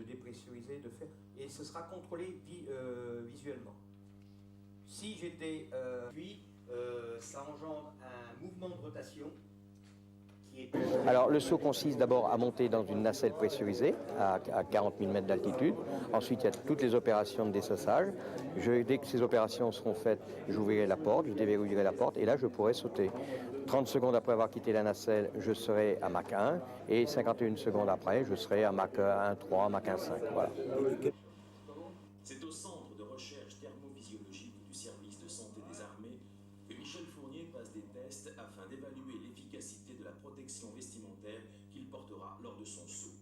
dépressurisé, de faire, et ce sera contrôlé visuellement. Si j'étais puis ça engendre un mouvement de rotation. Alors le saut consiste d'abord à monter dans une nacelle pressurisée à 40 000 mètres d'altitude. Ensuite il y a toutes les opérations de dessassage. Dès que ces opérations seront faites, j'ouvrirai la porte, je déverrouillerai la porte et là je pourrai sauter. 30 secondes après avoir quitté la nacelle, je serai à Mach 1 et 51 secondes après, je serai à Mach 1,3, Mach 1,5. Voilà. C'est au centre de recherche thermophysiologique du service de santé des armées que Michel Fournier passe des tests afin d'évaluer l'efficacité de la protection vestimentaire qu'il portera lors de son saut.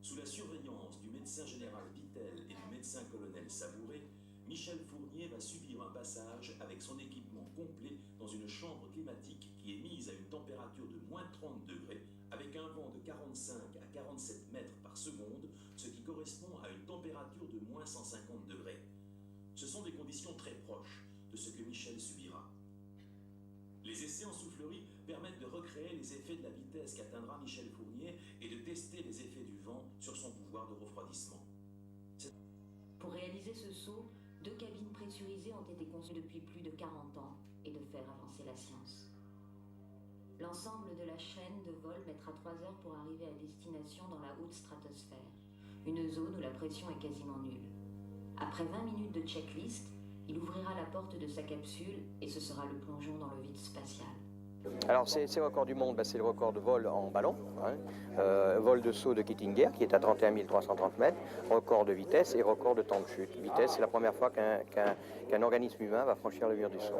Sous la surveillance du médecin général Vittel et du médecin colonel Savouré, Michel Fournier va subir un passage avec son équipement complet dans une chambre climatique qui est mise à une température de moins 30 degrés avec un vent de 45 à 47 mètres par seconde, ce qui correspond à une température de moins 150 degrés. Ce sont des conditions très proches de ce que Michel subira. Les essais en soufflerie permettent de recréer les effets de la vitesse qu'atteindra Michel Fournier et de tester les effets du vent sur son pouvoir de refroidissement. Pour réaliser ce saut, 2 cabines pressurisées ont été conçues depuis plus de 40 ans et de faire avancer la science. L'ensemble de la chaîne de vol mettra 3 heures pour arriver à destination dans la haute stratosphère, une zone où la pression est quasiment nulle. Après 20 minutes de checklist, il ouvrira la porte de sa capsule et ce sera le plongeon dans le vide spatial. Alors ces records du monde, c'est le record de vol en ballon, vol de saut de Kittinger qui est à 31 330 mètres, record de vitesse et record de temps de chute. Vitesse, c'est la première fois qu'un organisme humain va franchir le mur du saut.